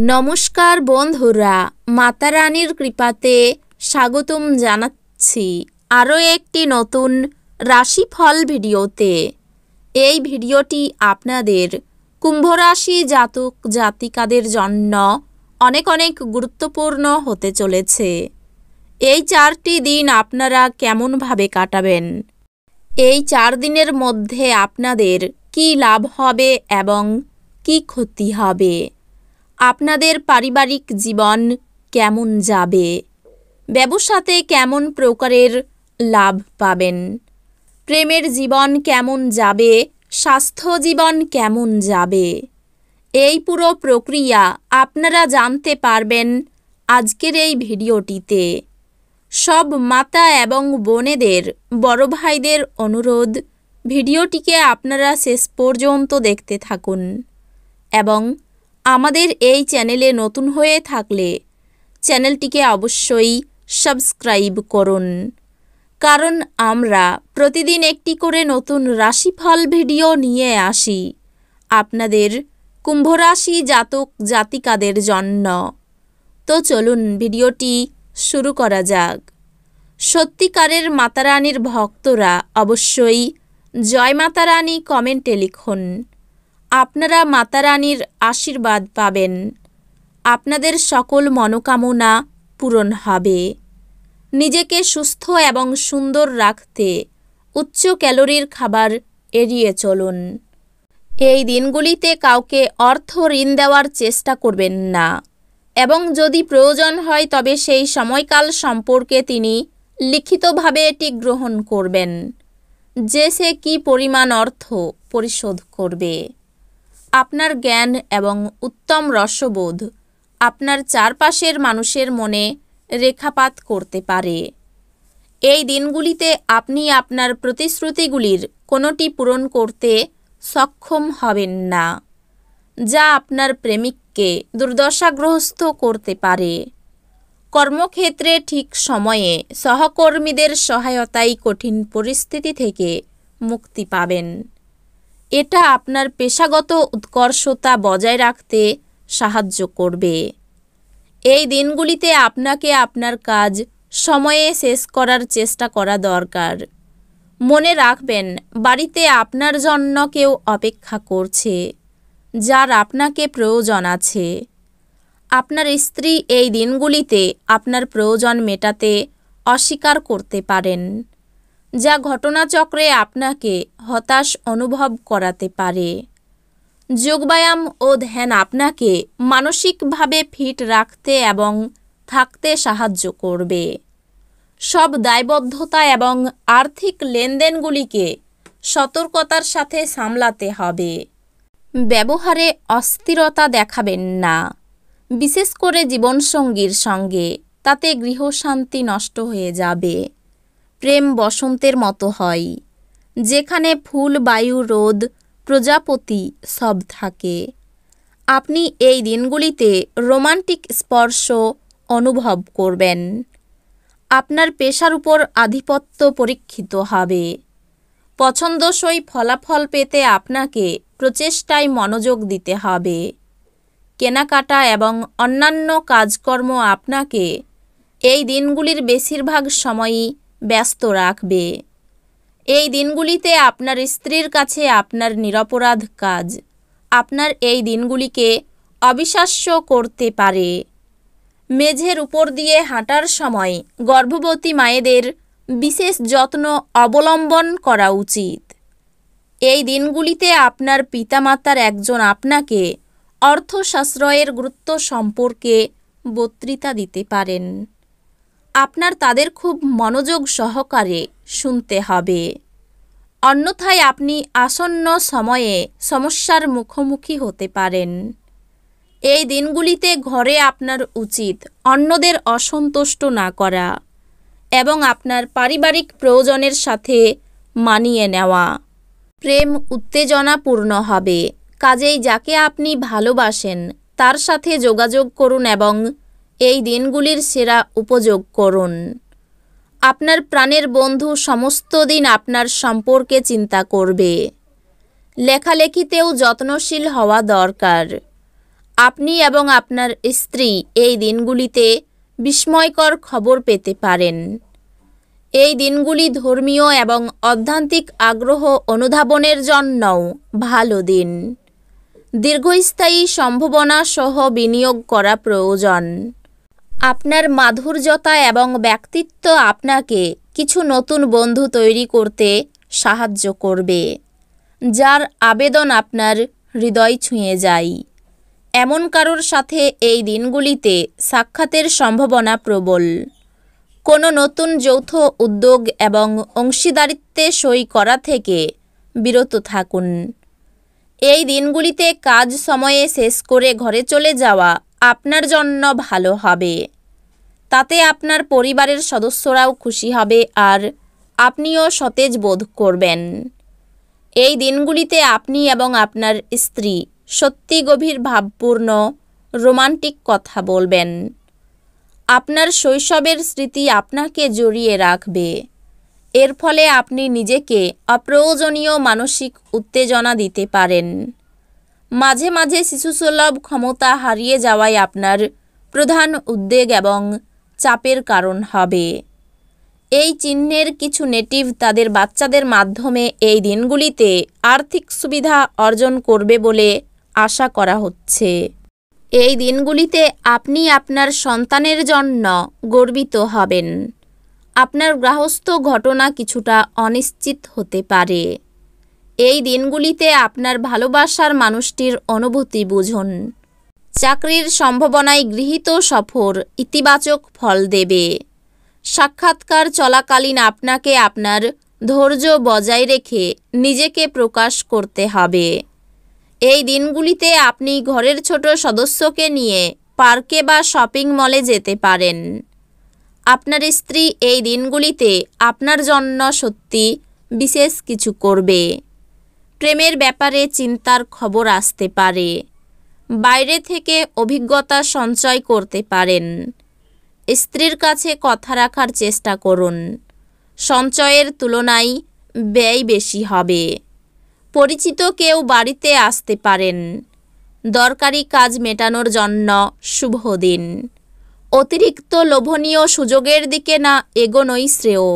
নমস্কার বন্ধুরা, মাতা রানীর কৃপাতে স্বাগতম জানাচ্ছি আরও একটি নতুন রাশিফল ভিডিওতে। এই ভিডিওটি আপনাদের কুম্ভ রাশি জাতক জাতিকাদের জন্য অনেক অনেক গুরুত্বপূর্ণ হতে চলেছে। এই 4টি দিন আপনারা কেমনভাবে কাটাবেন, এই 4 দিনের মধ্যে আপনাদের কি লাভ হবে এবং কি ক্ষতি হবে, আপনাদের পারিবারিক জীবন কেমন যাবে, ব্যবসাতে কেমন প্রকারের লাভ পাবেন, প্রেমের জীবন কেমন যাবে, স্বাস্থ্য জীবন কেমন যাবে, এই পুরো প্রক্রিয়া আপনারা জানতে পারবেন আজকের এই ভিডিওটিতে। সব মাতা এবং বোনেদের, বড় ভাইদের অনুরোধ, ভিডিওটিকে আপনারা শেষ পর্যন্ত দেখতে থাকুন এবং আমাদের এই চ্যানেলে নতুন হয়ে থাকলে চ্যানেলটিকে অবশ্যই সাবস্ক্রাইব করুন, কারণ আমরা প্রতিদিন একটি করে নতুন রাশিফল ভিডিও নিয়ে আসি আপনাদের কুম্ভ রাশি জাতক জাতিকাদের জন্য। তো চলুন ভিডিওটি শুরু করা যাক। সত্যিকারের মাতারানীর ভক্তরা অবশ্যই জয় মাতা রানী কমেন্টে লিখুন। আপনারা মাতা রানীর আশীর্বাদ পাবেন, আপনাদের সকল মনোকামনা পূরণ হবে। নিজেকে সুস্থ এবং সুন্দর রাখতে উচ্চ ক্যালোরির খাবার এড়িয়ে চলুন। এই দিনগুলিতে কাউকে অর্থ ঋণ দেওয়ার চেষ্টা করবেন না এবং যদি প্রয়োজন হয় তবে সেই সময়কাল সম্পর্কে তিনি লিখিতভাবে এটি গ্রহণ করবেন যে সে কী পরিমাণ অর্থ পরিশোধ করবে। আপনার জ্ঞান এবং উত্তম রসবোধ আপনার চারপাশের মানুষের মনে রেখাপাত করতে পারে। এই দিনগুলিতে আপনি আপনার প্রতিশ্রুতিগুলির কোনোটি পূরণ করতে সক্ষম হবেন না, যা আপনার প্রেমিককে দুর্দশাগ্রস্ত করতে পারে। কর্মক্ষেত্রে ঠিক সময়ে সহকর্মীদের সহায়তায় কঠিন পরিস্থিতি থেকে মুক্তি পাবেন। এটা আপনার পেশাগত উৎকর্ষতা বজায় রাখতে সাহায্য করবে। এই দিনগুলিতে আপনাকে আপনার কাজ সময়ে শেষ করার চেষ্টা করা দরকার। মনে রাখবেন, বাড়িতে আপনার জন্য কেউ অপেক্ষা করছে, যার আপনাকে প্রয়োজন আছে। আপনার স্ত্রী এই দিনগুলিতে আপনার প্রয়োজন মেটাতে অস্বীকার করতে পারেন, যা ঘটনাচক্রে আপনাকে হতাশ অনুভব করাতে পারে। যোগব্যায়াম ও ধ্যান আপনাকে মানসিকভাবে ফিট রাখতে এবং থাকতে সাহায্য করবে। সব দায়বদ্ধতা এবং আর্থিক লেনদেনগুলিকে সতর্কতার সাথে সামলাতে হবে। ব্যবহারে অস্থিরতা দেখাবেন না, বিশেষ করে জীবনসঙ্গীর সঙ্গে, তাতে গৃহশান্তি নষ্ট হয়ে যাবে। প্রেম বসন্তের মতো হয়, যেখানে ফুল, বায়ু, রোদ, প্রজাপতি সব থাকে। আপনি এই দিনগুলিতে রোমান্টিক স্পর্শ অনুভব করবেন। আপনার পেশার উপর আধিপত্য পরীক্ষিত হবে। পছন্দসই ফলাফল পেতে আপনাকে প্রচেষ্টায় মনোযোগ দিতে হবে। কেনাকাটা এবং অন্যান্য কাজকর্ম আপনাকে এই দিনগুলির বেশিরভাগ সময়ই ব্যস্ত রাখবে। এই দিনগুলিতে আপনার স্ত্রীর কাছে আপনার নিরপরাধ কাজ আপনার এই দিনগুলিকে অবিশ্বাস্য করতে পারে। মেঝের উপর দিয়ে হাঁটার সময় গর্ভবতী মায়েদের বিশেষ যত্ন অবলম্বন করা উচিত। এই দিনগুলিতে আপনার পিতামাতার একজন আপনাকে অর্থ সাশ্রয়ের গুরুত্ব সম্পর্কে বক্তৃতা দিতে পারেন। আপনার তাদের খুব মনোযোগ সহকারে শুনতে হবে, অন্যথায় আপনি আসন্ন সময়ে সমস্যার মুখোমুখি হতে পারেন। এই দিনগুলিতে ঘরে আপনার উচিত অন্যদের অসন্তুষ্ট না করা এবং আপনার পারিবারিক প্রয়োজনের সাথে মানিয়ে নেওয়া। প্রেম উত্তেজনাপূর্ণ হবে, কাজেই যাকে আপনি ভালোবাসেন তার সাথে যোগাযোগ করুন এবং এই দিনগুলির সেরা উপযোগ করুন। আপনার প্রাণের বন্ধু সমস্ত দিন আপনার সম্পর্কে চিন্তা করবে। লেখালেখিতেও যত্নশীল হওয়া দরকার। আপনি এবং আপনার স্ত্রী এই দিনগুলিতে বিস্ময়কর খবর পেতে পারেন। এই দিনগুলি ধর্মীয় এবং আধ্যাত্মিক আগ্রহ অনুধাবনের জন্যও ভালো দিন। দীর্ঘস্থায়ী সম্ভাবনা সহ বিনিয়োগ করা প্রয়োজন। আপনার মাধুর্যতা এবং ব্যক্তিত্ব আপনাকে কিছু নতুন বন্ধু তৈরি করতে সাহায্য করবে, যার আবেদন আপনার হৃদয় ছুঁয়ে যায়। এমন কারোর সাথে এই দিনগুলিতে সাক্ষাতের সম্ভাবনা প্রবল। কোনো নতুন যৌথ উদ্যোগ এবং অংশীদারিত্বে সই করা থেকে বিরত থাকুন। এই দিনগুলিতে কাজ সময়ে শেষ করে ঘরে চলে যাওয়া আপনার জন্য ভালো হবে। তাতে আপনার পরিবারের সদস্যরাও খুশি হবে আর আপনিও সতেজ বোধ করবেন। এই দিনগুলিতে আপনি এবং আপনার স্ত্রী সত্যি গভীর ভাবপূর্ণ রোমান্টিক কথা বলবেন। আপনার শৈশবের স্মৃতি আপনাকে জড়িয়ে রাখবে। এর ফলে আপনি নিজেকে অপ্রয়োজনীয় মানসিক উত্তেজনা দিতে পারেন। মাঝে মাঝে শিশুসুলভ ক্ষমতা হারিয়ে যাওয়াই আপনার প্রধান উদ্বেগ এবং চাপের কারণ হবে। এই চিহ্নের কিছু নেটিভ তাদের বাচ্চাদের মাধ্যমে এই দিনগুলিতে আর্থিক সুবিধা অর্জন করবে বলে আশা করা হচ্ছে। এই দিনগুলিতে আপনি আপনার সন্তানের জন্য গর্বিত হবেন। আপনার গৃহস্থ ঘটনা কিছুটা অনিশ্চিত হতে পারে। এই দিনগুলিতে আপনার ভালোবাসার মানুষটির অনুভূতি বুঝুন। চাকরির সম্ভাবনায় গৃহীত সফর ইতিবাচক ফল দেবে। সাক্ষাৎকার চলাকালীন আপনাকে আপনার ধৈর্য বজায় রেখে নিজেকে প্রকাশ করতে হবে। এই দিনগুলিতে আপনি ঘরের ছোট সদস্যকে নিয়ে পার্কে বা শপিং মলে যেতে পারেন। আপনার স্ত্রী এই দিনগুলিতে আপনার জন্য সত্যি বিশেষ কিছু করবে। প্রেমের ব্যাপারে চিন্তার খবর আসতে পারে। বাইরে থেকে অভিজ্ঞতা সঞ্চয় করতে পারেন। স্ত্রীর কাছে কথা রাখার চেষ্টা করুন। সঞ্চয়ের তুলনায় ব্যয় বেশি হবে। পরিচিত কেউ বাড়িতে আসতে পারেন। দরকারি কাজ মেটানোর জন্য শুভ দিন। অতিরিক্ত লোভনীয় সুযোগের দিকে না এগোনোই শ্রেয়।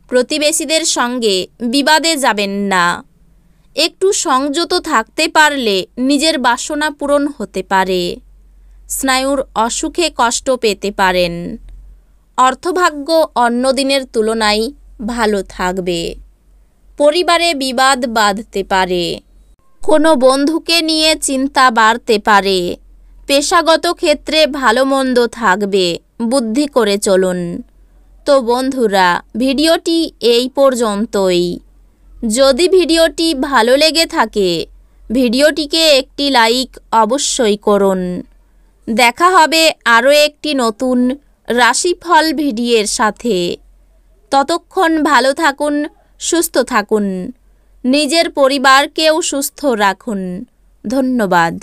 প্রতিবেশীদের সঙ্গে বিবাদে যাবেন না। একটু সংযত থাকতে পারলে নিজের বাসনা পূরণ হতে পারে। স্নায়ুর অসুখে কষ্ট পেতে পারেন। অর্থভাগ্য অন্য দিনের তুলনায় ভালো থাকবে। পরিবারে বিবাদ বাধতে পারে। কোনো বন্ধুকে নিয়ে চিন্তা বাড়তে পারে। পেশাগত ক্ষেত্রে ভালো মন্দ থাকবে, বুদ্ধি করে চলুন। তো বন্ধুরা, ভিডিওটি এই পর্যন্তই। যদি ভিডিওটি ভালো লেগে থাকে ভিডিওটিকে একটি লাইক অবশ্যই করুন। দেখা হবে আরও একটি নতুন রাশিফল ভিডিওর সাথে। ততক্ষণ ভালো থাকুন, সুস্থ থাকুন, নিজের পরিবারকেও সুস্থ রাখুন। ধন্যবাদ।